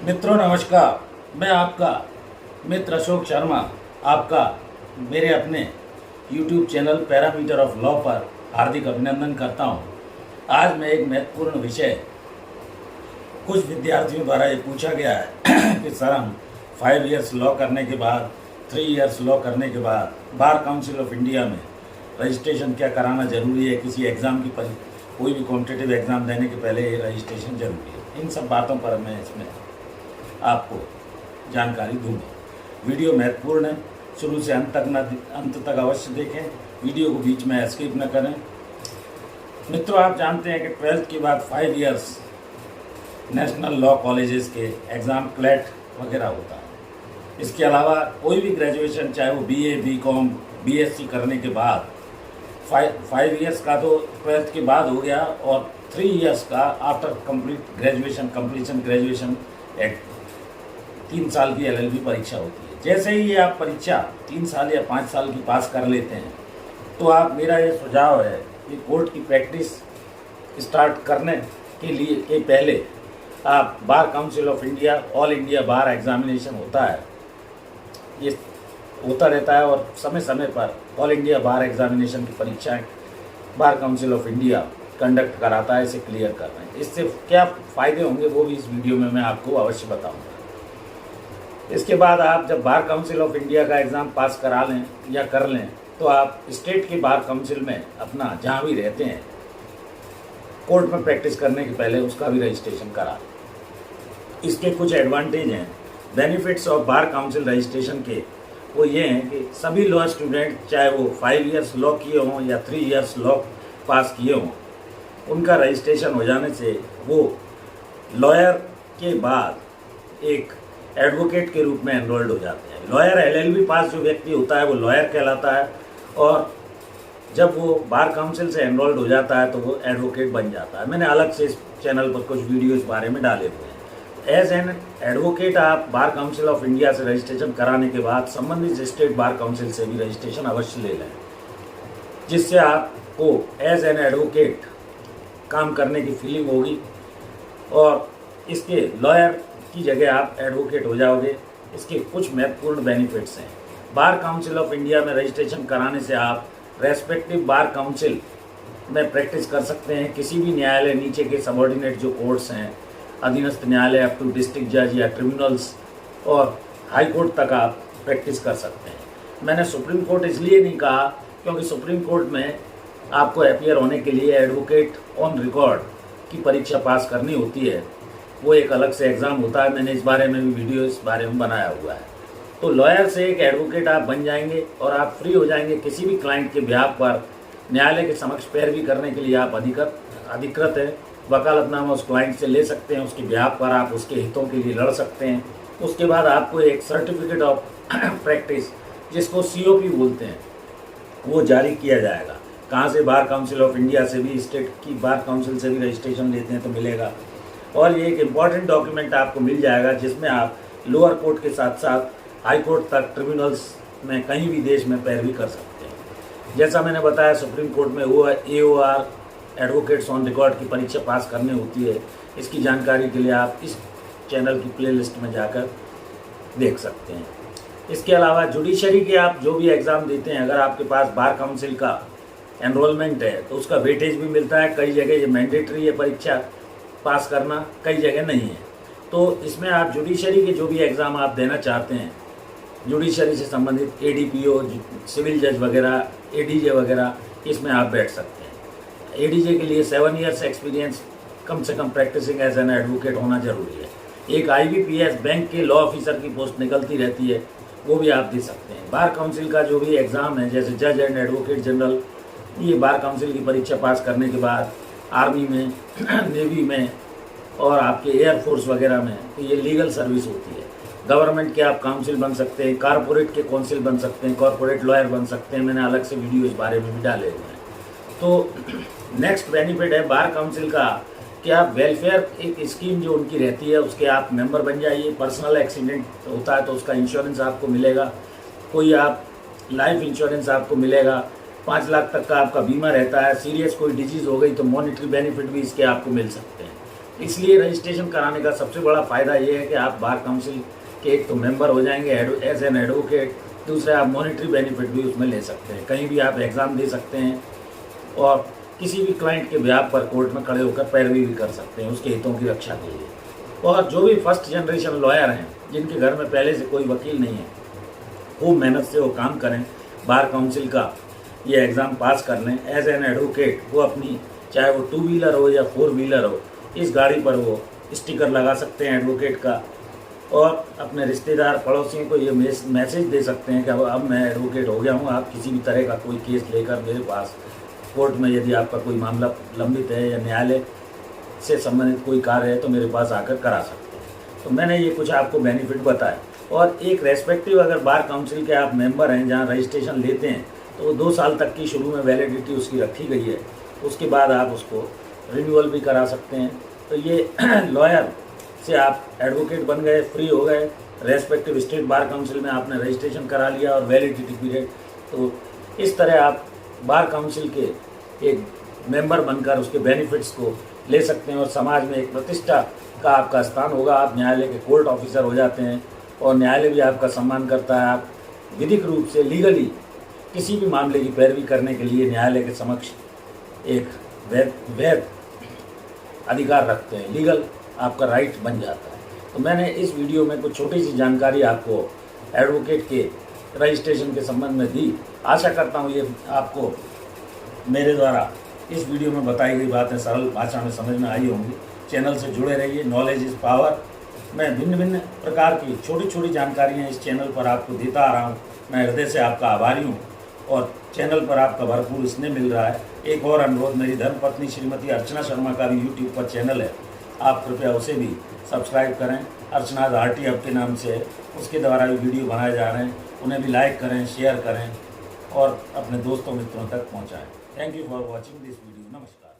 मित्रों नमस्कार। मैं आपका मित्र अशोक शर्मा आपका मेरे अपने YouTube channel parameter of law पर हार्दिक अभिनंदन करता हूं। आज मैं एक महत्वपूर्ण विषय कुछ विद्यार्थियों द्वारा ये पूछा गया है कि सर हम 5 इयर्स लॉ करने के बाद 3 इयर्स लॉ करने के बाद बार काउंसिल ऑफ इंडिया में रजिस्ट्रेशन क्या कराना ज़रूरी है, किसी एग्ज़ाम की कोई भी कॉम्पिटिटिव एग्ज़ाम देने के पहले ये रजिस्ट्रेशन ज़रूरी है। इन सब बातों पर मैं इसमें आपको जानकारी दूंगा। वीडियो महत्वपूर्ण है, शुरू से अंत तक अवश्य देखें। वीडियो को बीच में एस्केप न करें। मित्रों, आप जानते हैं कि 12th के बाद 5 इयर्स नेशनल लॉ कॉलेजेस के एग्ज़ाम क्लैट वगैरह होता है। इसके अलावा कोई भी ग्रेजुएशन, चाहे वो BA, BCom, BSc करने के बाद 5 इयर्स का तो 12th के बाद हो गया, और 3 इयर्स का आफ्टर कंप्लीशन ग्रेजुएशन 3 साल की LLB परीक्षा होती है। जैसे ही ये आप परीक्षा 3 साल या 5 साल की पास कर लेते हैं तो आप, मेरा ये सुझाव है कि कोर्ट की प्रैक्टिस स्टार्ट करने के पहले आप bar council of India, all India bar examination होता है, ये होता रहता है, और समय समय पर ऑल इंडिया बार एग्जामिनेशन की परीक्षाएं bar council of India conduct कराता है। इसे क्लियर कर रहे हैं। इससे क्या फ़ायदे होंगे वो भी इस वीडियो में मैं आपको अवश्य बताऊंगा। इसके बाद आप जब बार काउंसिल ऑफ इंडिया का एग्ज़ाम पास करा लें या कर लें तो आप स्टेट के बार काउंसिल में अपना जहाँ भी रहते हैं कोर्ट में प्रैक्टिस करने के पहले उसका भी रजिस्ट्रेशन करा लें। इसके कुछ एडवांटेज हैं। Benefits of bar council registration के वो ये हैं कि सभी लॉ स्टूडेंट, चाहे वो 5 इयर्स लॉ किए हों या 3 इयर्स लॉ पास किए हों, उनका रजिस्ट्रेशन हो जाने से वो लॉयर के बाद एक एडवोकेट के रूप में एनरोल्ड हो जाते हैं। लॉयर LLB पास जो व्यक्ति होता है वो लॉयर कहलाता है, और जब वो बार काउंसिल से एनरोल्ड हो जाता है तो वो एडवोकेट बन जाता है। मैंने अलग से इस चैनल पर कुछ वीडियो इस बारे में डाले हुए हैं। एज एन एडवोकेट आप बार काउंसिल ऑफ इंडिया से रजिस्ट्रेशन कराने के बाद संबंधित स्टेट बार काउंसिल से भी रजिस्ट्रेशन अवश्य ले लें, जिससे आपको एज एन एडवोकेट काम करने की फीलिंग होगी, और इसके लॉयर की जगह आप एडवोकेट हो जाओगे। इसके कुछ महत्वपूर्ण बेनिफिट्स हैं। बार काउंसिल ऑफ इंडिया में रजिस्ट्रेशन कराने से आप रेस्पेक्टिव बार काउंसिल में प्रैक्टिस कर सकते हैं। किसी भी न्यायालय, नीचे के सबॉर्डिनेट जो कोर्ट्स हैं, अधीनस्थ न्यायालय अप टू डिस्ट्रिक्ट जज या ट्रिब्यूनल्स और हाई कोर्ट तक आप प्रैक्टिस कर सकते हैं। मैंने सुप्रीम कोर्ट इसलिए नहीं कहा क्योंकि सुप्रीम कोर्ट में आपको अपीयर होने के लिए एडवोकेट ऑन रिकॉर्ड की परीक्षा पास करनी होती है। वो एक अलग से एग्ज़ाम होता है। मैंने इस बारे में भी वीडियो इस बारे में बनाया हुआ है। तो लॉयर से एक एडवोकेट आप बन जाएंगे और आप फ्री हो जाएंगे। किसी भी क्लाइंट के बिहाफ पर न्यायालय के समक्ष पैरवी करने के लिए आप अधिकृत हैं। वकालतनामा उस क्लाइंट से ले सकते हैं, उसके बिहाफ पर आप उसके हितों के लिए लड़ सकते हैं। उसके बाद आपको एक सर्टिफिकेट ऑफ प्रैक्टिस, जिसको COP बोलते हैं, वो जारी किया जाएगा। कहाँ से? बार काउंसिल ऑफ इंडिया से भी, स्टेट की बार काउंसिल से भी रजिस्ट्रेशन लेते हैं तो मिलेगा। और ये एक इम्पॉर्टेंट डॉक्यूमेंट आपको मिल जाएगा जिसमें आप लोअर कोर्ट के साथ साथ हाई कोर्ट तक, ट्रिब्यूनल्स में, कहीं भी देश में पैरवी कर सकते हैं। जैसा मैंने बताया, सुप्रीम कोर्ट में वो AOR एडवोकेट्स ऑन रिकॉर्ड की परीक्षा पास करनी होती है। इसकी जानकारी के लिए आप इस चैनल की प्लेलिस्ट में जाकर देख सकते हैं। इसके अलावा जुडिशरी के आप जो भी एग्ज़ाम देते हैं, अगर आपके पास बार काउंसिल का एनरोलमेंट है तो उसका वेटेज भी मिलता है। कई जगह ये मैंडेटरी है परीक्षा पास करना, कई जगह नहीं है। तो इसमें आप जुडिशरी के जो भी एग्ज़ाम आप देना चाहते हैं, जुडिशरी से संबंधित ADPO, सिविल जज वगैरह, ADJ वगैरह, इसमें आप बैठ सकते हैं। ADJ के लिए 7 इयर्स एक्सपीरियंस कम से कम प्रैक्टिसिंग एज एन एडवोकेट होना जरूरी है। एक IBPS बैंक के लॉ ऑफिसर की पोस्ट निकलती रहती है, वो भी आप दे सकते हैं। बार काउंसिल का जो भी एग्ज़ाम है, जैसे जज एंड एडवोकेट जनरल, ये बार काउंसिल की परीक्षा पास करने के बाद आर्मी में, नेवी में और आपके एयरफोर्स वगैरह में, तो ये लीगल सर्विस होती है। गवर्नमेंट के आप काउंसिल बन सकते हैं, कॉरपोरेट के काउंसिल बन सकते हैं, कॉरपोरेट लॉयर बन सकते हैं। मैंने अलग से वीडियो इस बारे में भी डाले हुए हैं। तो नेक्स्ट बेनिफिट है बार काउंसिल का कि आप वेलफेयर, एक स्कीम जो उनकी रहती है उसके आप मेंबर बन जाइए। पर्सनल एक्सीडेंट होता है तो उसका इंश्योरेंस आपको मिलेगा। कोई आप लाइफ इंश्योरेंस आपको मिलेगा। 5 लाख तक का आपका बीमा रहता है। सीरियस कोई डिजीज़ हो गई तो मॉनिटरी बेनिफिट भी इसके आपको मिल सकते हैं। इसलिए रजिस्ट्रेशन कराने का सबसे बड़ा फ़ायदा ये है कि आप बार काउंसिल के एक तो मेंबर हो जाएंगे एज एन एडवोकेट, दूसरा आप मॉनेटरी बेनिफिट भी उसमें ले सकते हैं, कहीं भी आप एग्ज़ाम दे सकते हैं और किसी भी क्लाइंट के ब्याह पर कोर्ट में खड़े होकर पैरवी भी कर सकते हैं उसके हितों की रक्षा के लिए। और जो भी फर्स्ट जनरेशन लॉयर हैं जिनके घर में पहले से कोई वकील नहीं है, खूब मेहनत से वो काम करें, बार काउंसिल का ये एग्ज़ाम पास कर लें एज एन एडवोकेट। वो अपनी चाहे वो 2 व्हीलर हो या 4 व्हीलर हो, इस गाड़ी पर वो स्टिकर लगा सकते हैं एडवोकेट का और अपने रिश्तेदार पड़ोसियों को ये मैसेज दे सकते हैं कि अब मैं एडवोकेट हो गया हूँ, आप किसी भी तरह का कोई केस लेकर मेरे पास कोर्ट में, यदि आपका कोई मामला लंबित है या न्यायालय से संबंधित कोई कार्य है तो मेरे पास आकर करा सकते हैं। तो मैंने ये कुछ आपको बेनिफिट बताया। और एक रेस्पेक्टिव अगर बार काउंसिल के आप मेंबर हैं जहाँ रजिस्ट्रेशन लेते हैं तो वो 2 साल तक की शुरू में वैलिडिटी उसकी रखी गई है, उसके बाद आप उसको रिन्यूअल भी करा सकते हैं। तो ये लॉयर से आप एडवोकेट बन गए, फ्री हो गए, रेस्पेक्टिव स्टेट बार काउंसिल में आपने रजिस्ट्रेशन करा लिया और वैलिडिटी पीरियड। तो इस तरह आप बार काउंसिल के एक मेंबर बनकर उसके बेनिफिट्स को ले सकते हैं और समाज में एक प्रतिष्ठा का आपका स्थान होगा। आप न्यायालय के कोर्ट ऑफिसर हो जाते हैं और न्यायालय भी आपका सम्मान करता है। आप विधिक रूप से लीगली किसी भी मामले की पैरवी करने के लिए न्यायालय के समक्ष एक वैध अधिकार रखते हैं, लीगल आपका राइट बन जाता है। तो मैंने इस वीडियो में कुछ छोटी सी जानकारी आपको एडवोकेट के रजिस्ट्रेशन के संबंध में दी। आशा करता हूँ ये आपको मेरे द्वारा इस वीडियो में बताई गई बातें सरल भाषा में समझ में आई होंगी। चैनल से जुड़े रहिए, नॉलेज इज़ पावर। मैं भिन्न भिन्न प्रकार की छोटी छोटी जानकारियाँ इस चैनल पर आपको देता आ रहा हूँ। मैं हृदय से आपका आभारी हूँ और चैनल पर आपका भरपूर स्नेह मिल रहा है। एक और अनुरोध, मेरी धर्मपत्नी श्रीमती अर्चना शर्मा का भी यूट्यूब पर चैनल है, आप कृपया उसे भी सब्सक्राइब करें। अर्चना आरटी हब के नाम से है, उसके द्वारा भी वीडियो बनाए जा रहे हैं, उन्हें भी लाइक करें, शेयर करें और अपने दोस्तों मित्रों तक पहुँचाएँ। Thank you for watching this video. नमस्कार।